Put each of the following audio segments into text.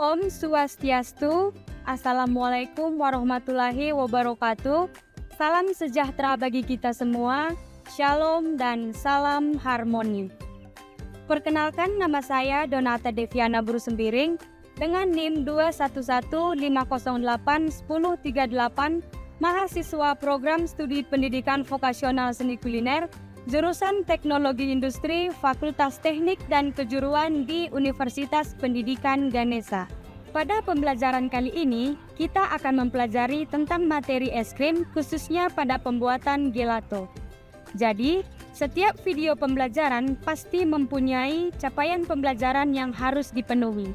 Om Swastiastu, Assalamualaikum warahmatullahi wabarakatuh. Salam sejahtera bagi kita semua, Shalom dan salam harmoni. Perkenalkan, nama saya Donata Deviana Brusembiring dengan NIM 211508108, mahasiswa program studi pendidikan vokasional seni kuliner, jurusan Teknologi Industri, Fakultas Teknik dan Kejuruan di Universitas Pendidikan Ganesha. Pada pembelajaran kali ini, kita akan mempelajari tentang materi es krim, khususnya pada pembuatan gelato. Jadi, setiap video pembelajaran pasti mempunyai capaian pembelajaran yang harus dipenuhi.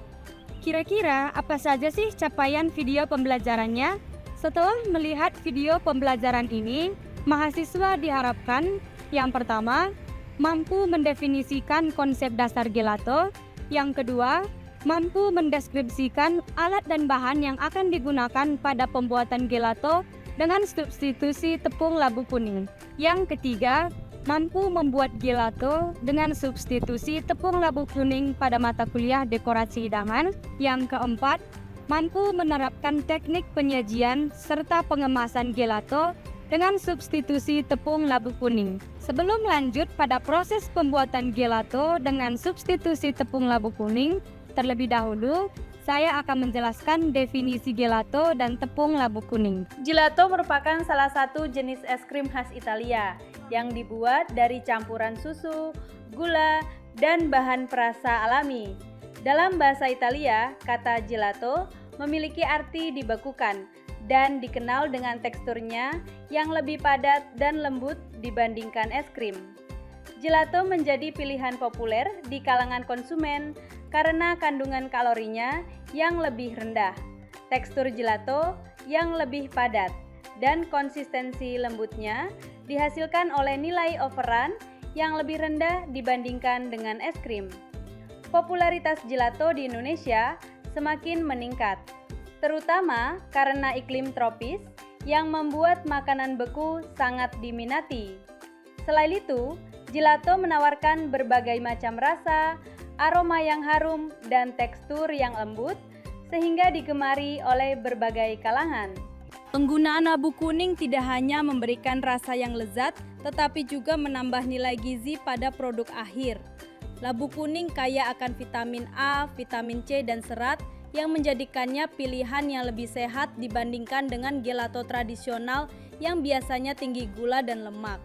Kira-kira apa saja sih capaian video pembelajarannya? Setelah melihat video pembelajaran ini, mahasiswa diharapkan yang pertama, mampu mendefinisikan konsep dasar gelato. Yang kedua, mampu mendeskripsikan alat dan bahan yang akan digunakan pada pembuatan gelato dengan substitusi tepung labu kuning. Yang ketiga, mampu membuat gelato dengan substitusi tepung labu kuning pada mata kuliah dekorasi hidangan. Yang keempat, mampu menerapkan teknik penyajian serta pengemasan gelato dengan substitusi tepung labu kuning. Sebelum lanjut pada proses pembuatan gelato dengan substitusi tepung labu kuning, terlebih dahulu saya akan menjelaskan definisi gelato dan tepung labu kuning. Gelato merupakan salah satu jenis es krim khas Italia yang dibuat dari campuran susu, gula, dan bahan perasa alami. Dalam bahasa Italia, kata gelato memiliki arti dibekukan dan dikenal dengan teksturnya yang lebih padat dan lembut dibandingkan es krim. Gelato menjadi pilihan populer di kalangan konsumen karena kandungan kalorinya yang lebih rendah, tekstur gelato yang lebih padat, dan konsistensi lembutnya dihasilkan oleh nilai overrun yang lebih rendah dibandingkan dengan es krim. Popularitas gelato di Indonesia semakin meningkat, terutama karena iklim tropis yang membuat makanan beku sangat diminati. Selain itu, gelato menawarkan berbagai macam rasa, aroma yang harum, dan tekstur yang lembut, sehingga digemari oleh berbagai kalangan. Penggunaan labu kuning tidak hanya memberikan rasa yang lezat, tetapi juga menambah nilai gizi pada produk akhir. Labu kuning kaya akan vitamin A, vitamin C, dan serat, yang menjadikannya pilihan yang lebih sehat dibandingkan dengan gelato tradisional yang biasanya tinggi gula dan lemak.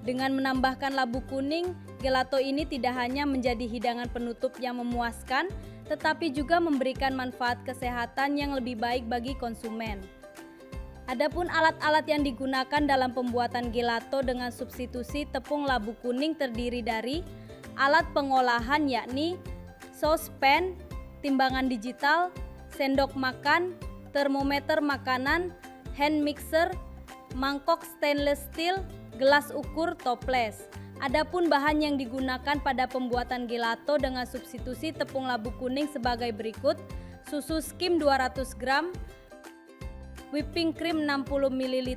Dengan menambahkan labu kuning, gelato ini tidak hanya menjadi hidangan penutup yang memuaskan, tetapi juga memberikan manfaat kesehatan yang lebih baik bagi konsumen. Adapun alat-alat yang digunakan dalam pembuatan gelato dengan substitusi tepung labu kuning terdiri dari alat pengolahan, yakni saucepan, timbangan digital, sendok makan, termometer makanan, hand mixer, mangkok stainless steel, gelas ukur toples. Adapun bahan yang digunakan pada pembuatan gelato dengan substitusi tepung labu kuning sebagai berikut: susu skim 200 gram, whipping cream 60 ml,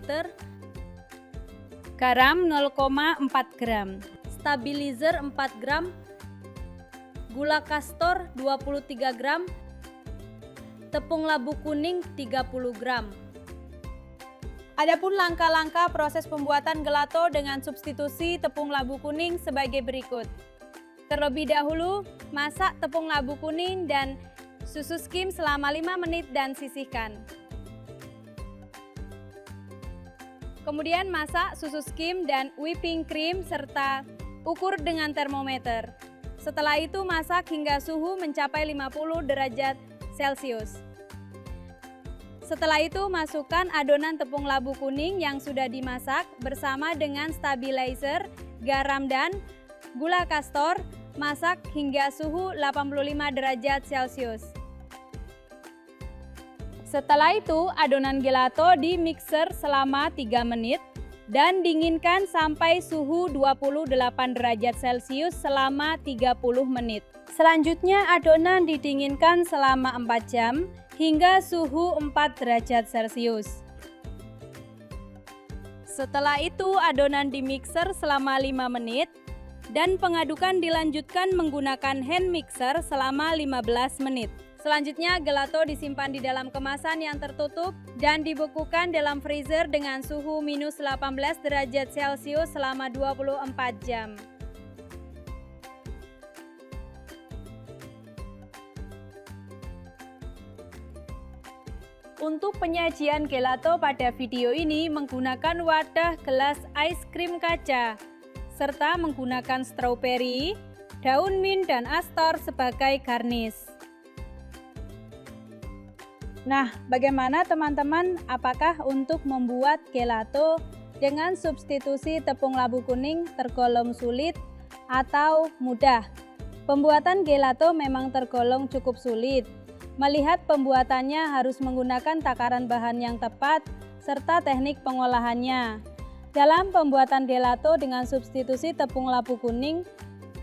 garam 0,4 gram, stabilizer 4 gram, gula kastor 23 gram, tepung labu kuning 30 gram. Adapun langkah-langkah proses pembuatan gelato dengan substitusi tepung labu kuning sebagai berikut. Terlebih dahulu, masak tepung labu kuning dan susu skim selama 5 menit dan sisihkan. Kemudian masak susu skim dan whipping cream serta ukur dengan termometer. Setelah itu masak hingga suhu mencapai 50 derajat Celcius. Setelah itu masukkan adonan tepung labu kuning yang sudah dimasak bersama dengan stabilizer, garam dan gula kastor, masak hingga suhu 85 derajat Celcius. Setelah itu adonan gelato di mixer selama 3 menit dan dinginkan sampai suhu 28 derajat Celcius selama 30 menit. Selanjutnya adonan didinginkan selama 4 jam hingga suhu 4 derajat Celcius. Setelah itu adonan dimixer selama 5 menit dan pengadukan dilanjutkan menggunakan hand mixer selama 15 menit. Selanjutnya, gelato disimpan di dalam kemasan yang tertutup dan dibekukan dalam freezer dengan suhu minus 18 derajat Celcius selama 24 jam. Untuk penyajian gelato pada video ini menggunakan wadah gelas es krim kaca, serta menggunakan stroberi, daun mint, dan astor sebagai garnish. Nah, bagaimana teman-teman? Apakah untuk membuat gelato dengan substitusi tepung labu kuning tergolong sulit atau mudah? Pembuatan gelato memang tergolong cukup sulit. Melihat pembuatannya harus menggunakan takaran bahan yang tepat serta teknik pengolahannya. Dalam pembuatan gelato dengan substitusi tepung labu kuning,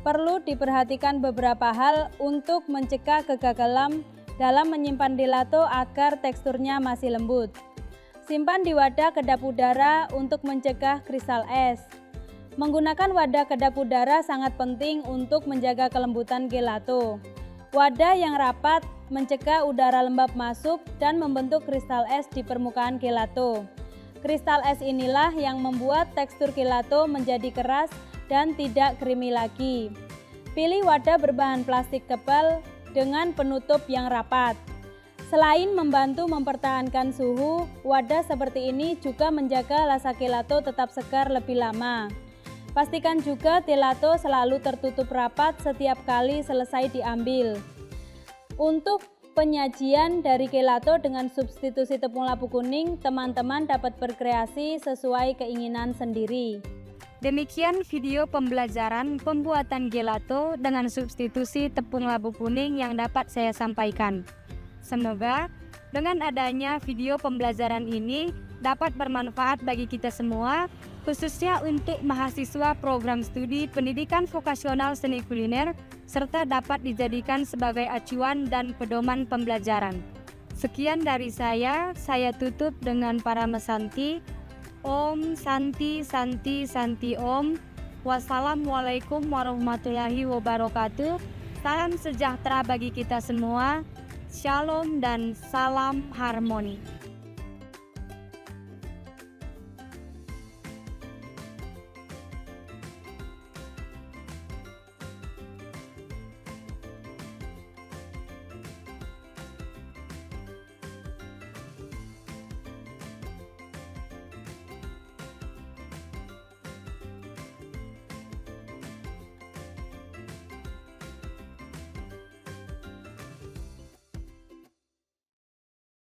perlu diperhatikan beberapa hal untuk mencegah kegagalan dalam menyimpan gelato agar teksturnya masih lembut. Simpan di wadah kedap udara untuk mencegah kristal es. Menggunakan wadah kedap udara sangat penting untuk menjaga kelembutan gelato. Wadah yang rapat mencegah udara lembab masuk dan membentuk kristal es di permukaan gelato. Kristal es inilah yang membuat tekstur gelato menjadi keras dan tidak creamy lagi. Pilih wadah berbahan plastik tebal dengan penutup yang rapat. Selain membantu mempertahankan suhu, wadah seperti ini juga menjaga rasa gelato tetap segar lebih lama. Pastikan juga gelato selalu tertutup rapat setiap kali selesai diambil. Untuk penyajian dari gelato dengan substitusi tepung labu kuning, teman-teman dapat berkreasi sesuai keinginan sendiri. Demikian video pembelajaran pembuatan gelato dengan substitusi tepung labu kuning yang dapat saya sampaikan. Semoga dengan adanya video pembelajaran ini dapat bermanfaat bagi kita semua, khususnya untuk mahasiswa program studi pendidikan vokasional seni kuliner, serta dapat dijadikan sebagai acuan dan pedoman pembelajaran. Sekian dari saya tutup dengan para mesanti. Om Santi Santi Santi Om. Wassalamualaikum warahmatullahi wabarakatuh. Salam sejahtera bagi kita semua. Shalom dan salam harmoni.